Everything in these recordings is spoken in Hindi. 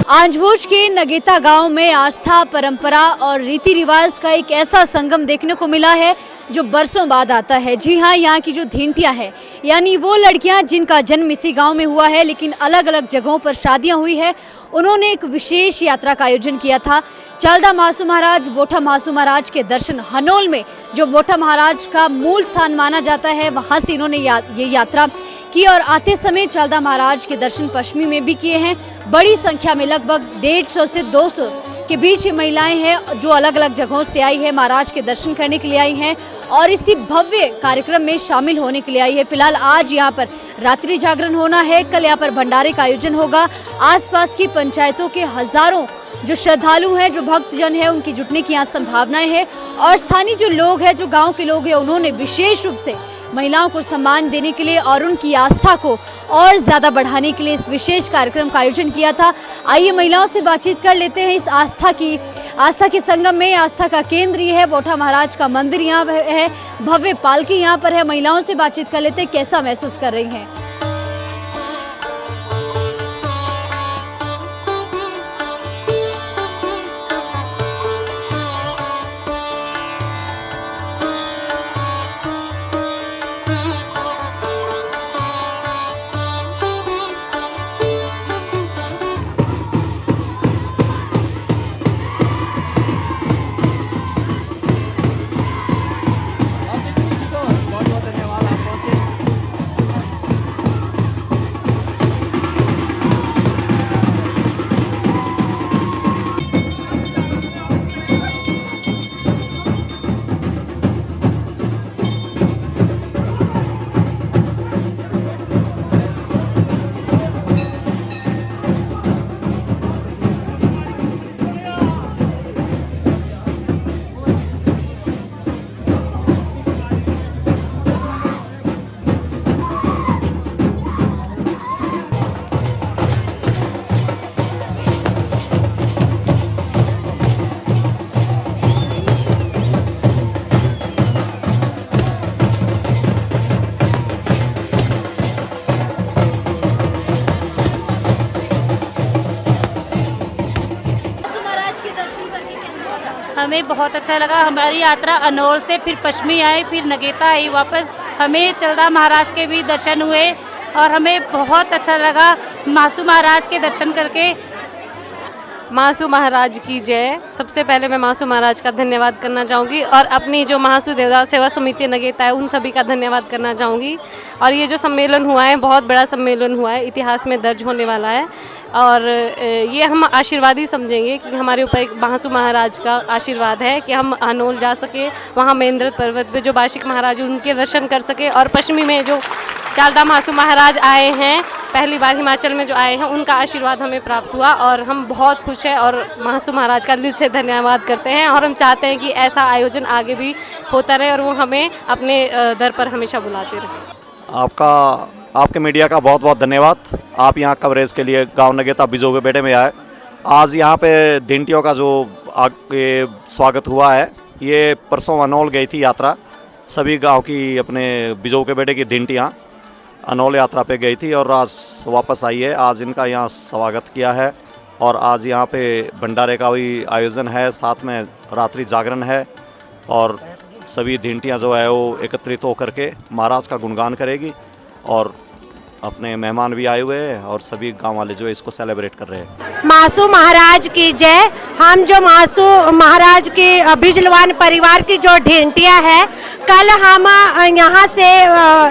आंजभोज के नगेता गांव में आस्था, परंपरा और रीति रिवाज का एक ऐसा संगम देखने को मिला है जो बरसों बाद आता है। जी हाँ, यहाँ की जो धींटियाँ हैं, यानी वो लड़कियाँ जिनका जन्म इसी गांव में हुआ है लेकिन अलग अलग जगहों पर शादियाँ हुई है, उन्होंने एक विशेष यात्रा का आयोजन किया था। चालदा महासू महाराज, बोठा महासू महाराज के दर्शन हनोल में, जो बोठा महाराज का मूल स्थान माना जाता है, वहाँ से इन्होंने ये यात्रा की और आते समय चालदा महाराज के दर्शन पश्चिमी में भी किए हैं। बड़ी संख्या में लगभग 150 से 200 के बीच ये महिलाएं हैं जो अलग अलग जगहों से आई है, महाराज के दर्शन करने के लिए आई हैं और इसी भव्य कार्यक्रम में शामिल होने के लिए आई है। फिलहाल आज यहाँ पर रात्रि जागरण होना है, कल यहाँ पर भंडारे का आयोजन होगा। आसपास की पंचायतों के हजारों जो श्रद्धालु हैं, जो भक्तजन हैं, उनकी जुटने की यहाँ संभावनाएं हैं और स्थानीय जो लोग हैं, जो गाँव के लोग हैं, उन्होंने विशेष रूप से महिलाओं को सम्मान देने के लिए और उनकी आस्था को और ज़्यादा बढ़ाने के लिए इस विशेष कार्यक्रम का आयोजन किया था। आइए महिलाओं से बातचीत कर लेते हैं। इस आस्था के संगम में आस्था का केंद्र ये है, बोठा महाराज का मंदिर यहाँ है, भव्य पालकी यहाँ पर है। महिलाओं से बातचीत कर लेते हैं, कैसा महसूस कर रही हैं। हमें बहुत अच्छा लगा। हमारी यात्रा अनोल से फिर पश्चिमी आई, फिर नगेता आई वापस। हमें चालदा महाराज के भी दर्शन हुए और हमें बहुत अच्छा लगा महासू महाराज के दर्शन करके। महासू महाराज की जय। सबसे पहले मैं महासू महाराज का धन्यवाद करना चाहूँगी और अपनी जो महासू देवता सेवा समिति नगेता है, उन सभी का धन्यवाद करना चाहूँगी। और ये जो सम्मेलन हुआ है, बहुत बड़ा सम्मेलन हुआ है, इतिहास में दर्ज होने वाला है और ये हम आशीर्वाद ही समझेंगे कि हमारे ऊपर एक महासू महाराज का आशीर्वाद है कि हम अनोल जा सके, वहाँ महेंद्र पर्वत पे जो वार्षिक महाराज उनके दर्शन कर सके और पश्चिमी में जो चालदा महासू महाराज आए हैं, पहली बार हिमाचल में जो आए हैं, उनका आशीर्वाद हमें प्राप्त हुआ और हम बहुत खुश हैं और महासू महाराज का दिल से धन्यवाद करते हैं और हम चाहते हैं कि ऐसा आयोजन आगे भी होता रहे और वो हमें अपने दर पर हमेशा बुलाते रहे। आपके मीडिया का बहुत बहुत धन्यवाद। आप यहाँ कवरेज के लिए गांव नगेता बिजों के बेटे में आए। आज यहाँ पे धींटियों का जो आगे स्वागत हुआ है, ये परसों अनोल गई थी यात्रा। सभी गांव की अपने बिजों के बेटे की धींटियाँ अनोल यात्रा पे गई थी और आज वापस आई है। आज इनका यहाँ स्वागत किया है और आज यहाँ पे भंडारे का भी आयोजन है, साथ में रात्रि जागरण है और सभी धींटियाँ जो है वो एकत्रित होकर के महाराज का गुणगान करेगी और अपने मेहमान भी आए हुए हैं और सभी गांव वाले जो है इसको सेलिब्रेट कर रहे हैं। महासू महाराज की जय। हम जो महासू महाराज के बिजलवान परिवार की जो ढेंटियाँ है, कल हम यहाँ से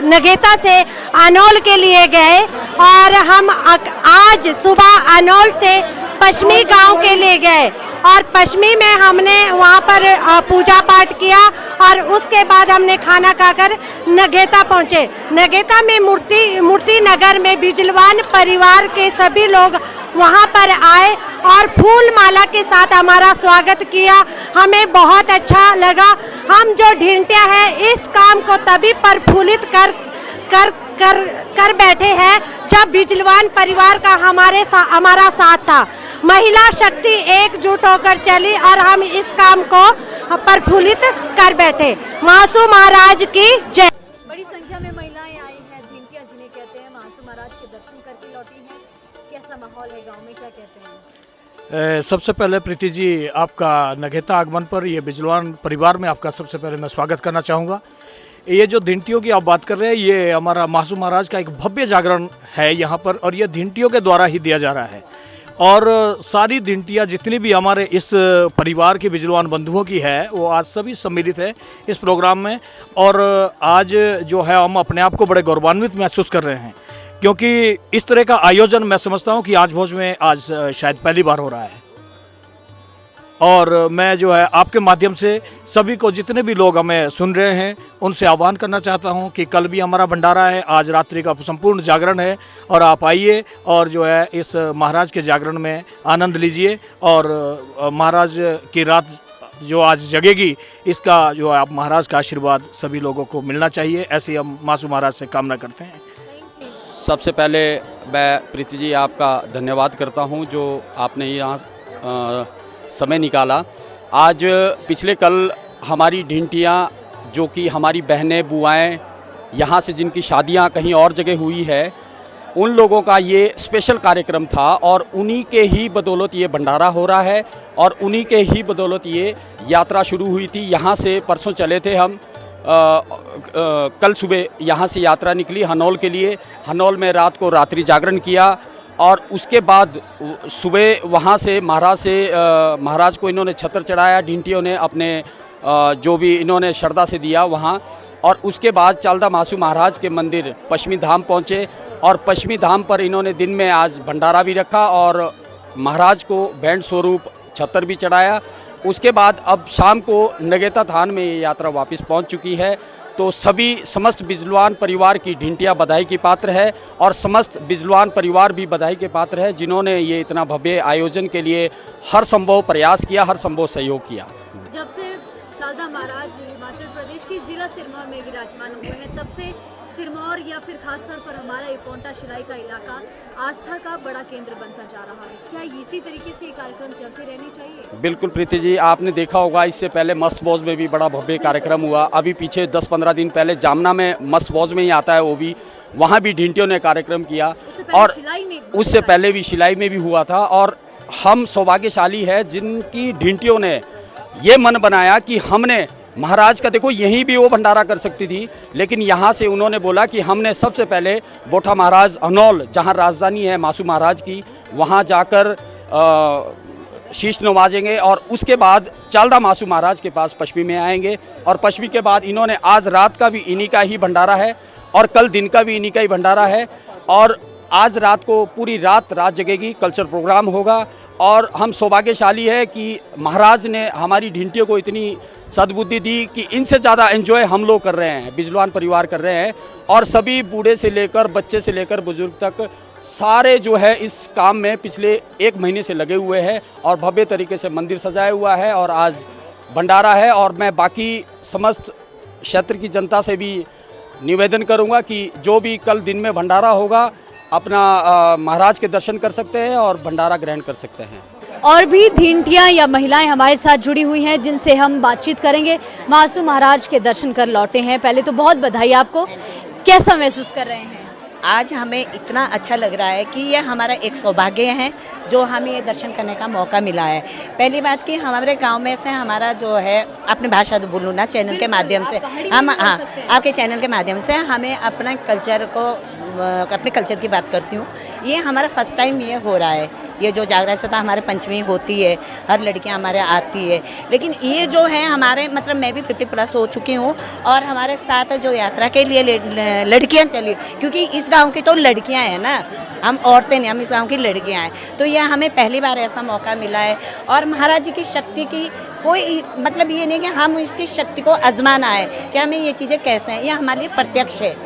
नगेता से अनोल के लिए गए और हम आज सुबह अनोल से पश्चिमी गांव के लिए गए और पश्चिमी में हमने वहाँ पर पूजा पाठ किया और उसके बाद हमने खाना खाकर नगेता पहुँचे। नगेता में मूर्ति नगर में बिजलवान परिवार के सभी लोग वहाँ पर आए और फूल माला के साथ हमारा स्वागत किया। हमें बहुत अच्छा लगा। हम जो ढींटियाँ हैं, इस काम को तभी प्रफुल्लित कर बैठे हैं जब बिजलवान परिवार का हमारा साथ था। महिला शक्ति एकजुट होकर चली और हम इस काम को प्रफुल्लित कर बैठे। महासू महाराज की जय। बड़ी संख्या में महिलाएं आई हैं, जिन्हें कहते हैं, महासू महाराज के दर्शन करके लौटी हैं। कैसा माहौल है गांव में, क्या कहते हैं? सबसे पहले प्रीति जी, आपका नगेता आगमन पर ये बिजलवान परिवार में आपका सबसे पहले मैं स्वागत करना चाहूँगा। ये जो धिंटियों की आप बात कर रहे हैं, ये हमारा मासू महाराज का एक भव्य जागरण है यहाँ पर, और ये धिंटियों के द्वारा ही दिया जा रहा है। और सारी धिंटियाँ जितनी भी हमारे इस परिवार की बिजलवान बंधुओं की है, वो आज सभी सम्मिलित है इस प्रोग्राम में। और आज जो है हम अपने आप को बड़े गौरवान्वित महसूस कर रहे हैं, क्योंकि इस तरह का आयोजन मैं समझता हूँ कि आज भोज में आज शायद पहली बार हो रहा है। और मैं जो है आपके माध्यम से सभी को, जितने भी लोग हमें सुन रहे हैं, उनसे आह्वान करना चाहता हूं कि कल भी हमारा भंडारा है, आज रात्रि का संपूर्ण जागरण है, और आप आइए और जो है इस महाराज के जागरण में आनंद लीजिए। और महाराज की रात जो आज जगेगी, इसका जो है आप महाराज का आशीर्वाद सभी लोगों को मिलना चाहिए, ऐसी हम मासू महाराज से कामना करते हैं। सबसे पहले मैं प्रीति जी आपका धन्यवाद करता हूं, जो आपने यहाँ समय निकाला। आज पिछले कल हमारी ढिंटियाँ, जो कि हमारी बहनें बुआएं यहाँ से जिनकी शादियाँ कहीं और जगह हुई है, उन लोगों का ये स्पेशल कार्यक्रम था, और उन्हीं के ही बदौलत ये भंडारा हो रहा है, और उन्हीं के ही बदौलत ये यात्रा शुरू हुई थी। यहाँ से परसों चले थे हम, कल सुबह यहाँ से यात्रा निकली हनौल के लिए। हनौल में रात को रात्रि जागरण किया, और उसके बाद सुबह वहाँ से महाराज को इन्होंने छत्र चढ़ाया, ढिंटियों ने अपने जो भी इन्होंने श्रद्धा से दिया वहाँ। और उसके बाद चालदा मासू महाराज के मंदिर पश्चिमी धाम पहुँचे, और पश्चिमी धाम पर इन्होंने दिन में आज भंडारा भी रखा, और महाराज को बैंड स्वरूप छत्र भी चढ़ाया। उसके बाद अब शाम को नगेता थान में ये यात्रा वापस पहुँच चुकी है। तो सभी समस्त बिजलवान परिवार की ढिंटिया बधाई की पात्र है, और समस्त बिजलवान परिवार भी बधाई के पात्र है, जिन्होंने ये इतना भव्य आयोजन के लिए हर संभव प्रयास किया, हर संभव सहयोग किया। जब से चालदा महाराज हिमाचल प्रदेश के जिला सिरमौर में विराजमान हुए हैं, तब से सिरमौर या फिर खासतौर पर हमारा ये पोंटा शिलाई का इलाका आस्था का बड़ा केंद्र बनता जा रहा है। क्या इसी तरीके से ये कार्यक्रम चलते रहने चाहिए? बिल्कुल प्रीति जी, आपने देखा होगा इससे पहले मस्त बौज में भी बड़ा भव्य कार्यक्रम हुआ। अभी पीछे 10-15 दिन पहले जामना में मस्त बौज में ही आता है, वो भी वहाँ भी ढिंटियों ने कार्यक्रम किया, और उससे पहले भी शिलाई में भी हुआ था। और हम सौभाग्यशाली है जिनकी ढिंटियों ने ये मन बनाया कि हमने महाराज का, देखो यहीं भी वो भंडारा कर सकती थी, लेकिन यहाँ से उन्होंने बोला कि हमने सबसे पहले बोठा महाराज अनौल, जहाँ राजधानी है मासू महाराज की, वहाँ जाकर शीश नवाजेंगे, और उसके बाद चालदा मासू महाराज के पास पश्चिमी में आएंगे। और पश्चिमी के बाद इन्होंने आज रात का भी इन्हीं का ही भंडारा है, और कल दिन का भी इन्हीं का ही भंडारा है, और आज रात को पूरी रात जगेगी, कल्चर प्रोग्राम होगा। और हम सौभाग्यशाली है कि महाराज ने हमारी ढिंटियों को इतनी सद्बुद्धि दी कि इनसे ज़्यादा एंजॉय हम लोग कर रहे हैं, बिजलवान परिवार कर रहे हैं, और सभी बूढ़े से लेकर बच्चे से लेकर बुजुर्ग तक सारे जो है इस काम में पिछले 1 महीने से लगे हुए हैं, और भव्य तरीके से मंदिर सजाया हुआ है, और आज भंडारा है। और मैं बाकी समस्त क्षेत्र की जनता से भी निवेदन करूंगा कि जो भी कल दिन में भंडारा होगा, अपना महाराज के दर्शन कर सकते हैं और भंडारा ग्रहण कर सकते हैं। और भी धिंटियाँ या महिलाएं हमारे साथ जुड़ी हुई हैं, जिनसे हम बातचीत करेंगे। मासू महाराज के दर्शन कर लौटे हैं। पहले तो बहुत बधाई आपको, कैसा महसूस कर रहे हैं? आज हमें इतना अच्छा लग रहा है कि ये हमारा एक सौभाग्य है जो हमें ये दर्शन करने का मौका मिला है। पहली बात कि हमारे गांव में से हमारा जो है, अपनी भाषा तो बोलूँ ना, चैनल के माध्यम से हम, हाँ, आपके चैनल के माध्यम से हमें अपना कल्चर को, अपने कल्चर की बात करती हूँ। ये हमारा फर्स्ट टाइम ये हो रहा है, ये जो जागरण सप्ताह हमारे पंचमी होती है, हर लड़कियां हमारे आती है, लेकिन ये जो है हमारे, मतलब मैं भी 50+ हो चुकी हूँ, और हमारे साथ जो यात्रा के लिए लड़कियां चली, क्योंकि इस गांव की तो लड़कियां हैं ना, हम औरतें नहीं, हम इस गांव की लड़कियां हैं, तो यह हमें पहली बार ऐसा मौका मिला है। और महाराज जी की शक्ति की कोई मतलब ये नहीं कि हम इसकी शक्ति को आजमाना है कि हमें ये चीज़ें कैसे हैं, यह हमारे लिए प्रत्यक्ष है।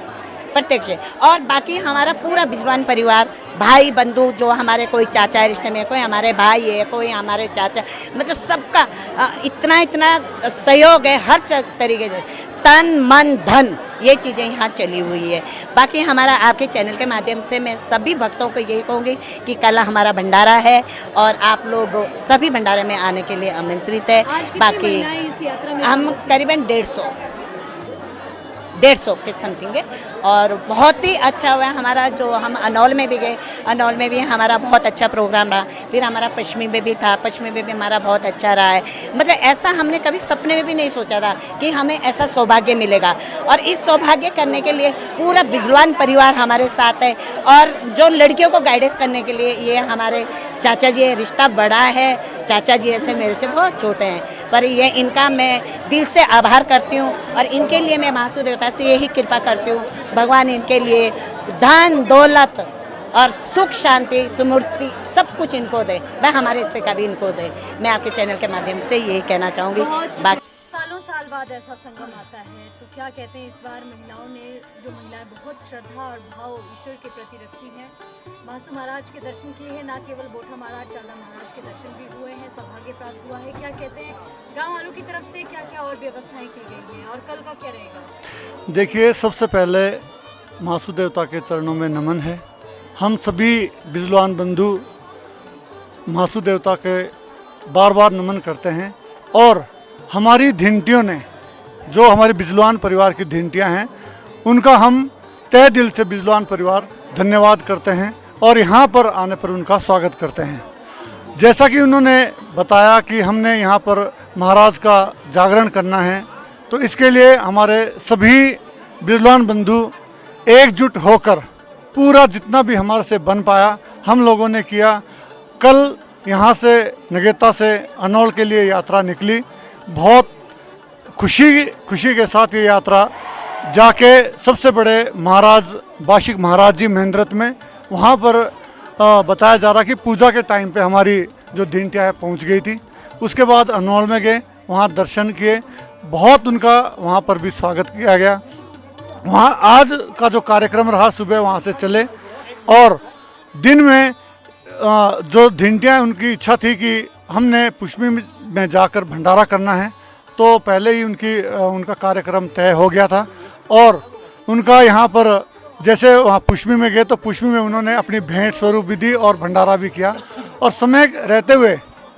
और बाकी हमारा पूरा बिजलवान परिवार, भाई बंधु, जो हमारे कोई चाचा है रिश्ते में, कोई हमारे भाई है, कोई हमारे चाचा, मतलब सबका इतना सहयोग है हर तरीके से, तन मन धन, ये चीज़ें यहाँ चली हुई है। बाकी हमारा आपके चैनल के माध्यम से मैं सभी भक्तों को यही कहूँगी कि कल हमारा भंडारा है, और आप लोग सभी भंडारे में आने के लिए आमंत्रित है। बाकी हम करीबन 150 150 के समथिंग है। और बहुत ही अच्छा हुआ हमारा, जो हम अनौल में भी गए, अनौल में भी हमारा बहुत अच्छा प्रोग्राम रहा। फिर हमारा पश्चिमी में भी था, पश्चिमी में भी हमारा बहुत अच्छा रहा है। मतलब ऐसा हमने कभी सपने में भी नहीं सोचा था कि हमें ऐसा सौभाग्य मिलेगा। और इस सौभाग्य करने के लिए पूरा बिजलवान परिवार हमारे साथ है। और जो लड़कियों को गाइडेंस करने के लिए ये हमारे चाचा जी है। रिश्ता बड़ा है, चाचा जी ऐसे मेरे से बहुत छोटे हैं, पर ये इनका मैं दिल से आभार करती हूँ। और इनके लिए मैं महासू देवता से यही कृपा करती हूँ, भगवान इनके लिए धन दौलत और सुख शांति समृद्धि सब कुछ इनको दे, मैं हमारे हिस्से का भी इनको दे। मैं आपके चैनल के माध्यम से यही कहना चाहूँगी। बाकी सालों साल बाद ऐसा संगम आता है, तो क्या कहते हैं, इस बार महिलाओं ने, जो महिलाएं बहुत श्रद्धा और भाव ईश्वर के प्रति रखती हैं, महासू महाराज के दर्शन किए हैं। ना केवल बोठा महाराज, चांदा महाराज के दर्शन भी हुए हैं, सौभाग्य प्राप्त हुआ है। क्या कहते हैं, गाँव वालों की तरफ से क्या क्या और व्यवस्थाएं की गई हैं, और कल का क्या रहेगा? देखिए, सबसे पहले महासू देवता के चरणों में नमन है। हम सभी बिजलवान बंधु महासू देवता के बार बार नमन करते हैं। और हमारी धिंटियों ने, जो हमारे बिजलवान परिवार की धिंटियां हैं, उनका हम तहे दिल से बिजलवान परिवार धन्यवाद करते हैं और यहाँ पर आने पर उनका स्वागत करते हैं। जैसा कि उन्होंने बताया कि हमने यहाँ पर महाराज का जागरण करना है, तो इसके लिए हमारे सभी बिजलवान बंधु एकजुट होकर पूरा जितना भी हमारे से बन पाया हम लोगों ने किया। कल यहाँ से नगेता से अनौल के लिए यात्रा निकली। बहुत खुशी के साथ ये यात्रा जाके सबसे बड़े महाराज बाशिक महाराज जी महेंद्रत में, वहाँ पर बताया जा रहा कि पूजा के टाइम पे हमारी जो धिंटिया है पहुँच गई थी। उसके बाद अनौल में गए, वहाँ दर्शन किए, बहुत उनका वहाँ पर भी स्वागत किया गया। वहाँ आज का जो कार्यक्रम रहा, सुबह वहाँ से चले और दिन में जो धिंटियाँ, उनकी इच्छा थी कि हमने पुष्मी में जाकर भंडारा करना है, तो पहले ही उनका कार्यक्रम तय हो गया था। और उनका यहाँ पर जैसे वहाँ पुष्मी में गए तो पुष्मी में उन्होंने अपनी भेंट स्वरूप भी दी और भंडारा भी किया। और समय रहते हुए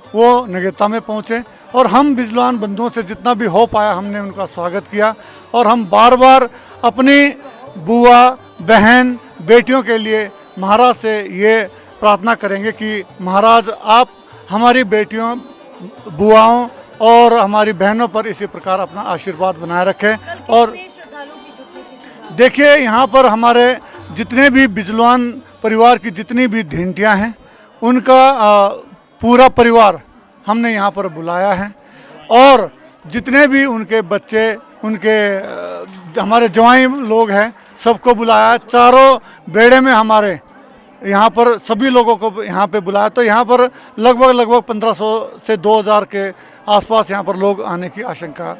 वो नगेता में पहुँचे और हम बिजलवान बंधुओं से जितना भी हो पाया हमने उनका स्वागत किया। और हम बार बार अपनी बुआ, बहन, बेटियों के लिए महाराज से ये प्रार्थना करेंगे कि महाराज आप हमारी बेटियों, बुआओं और हमारी बहनों पर इसी प्रकार अपना आशीर्वाद बनाए रखें। और देखिए, यहाँ पर हमारे जितने भी बिजलवान परिवार की जितनी भी धिंटियाँ हैं, उनका पूरा परिवार हमने यहाँ पर बुलाया है। और जितने भी उनके बच्चे, उनके हमारे जवाई लोग हैं, सबको बुलाया। चारों बेड़े में हमारे यहाँ पर सभी लोगों को यहाँ पे बुलाया। तो यहाँ पर लगभग 1500 से 2000 के आसपास यहाँ पर लोग आने की आशंका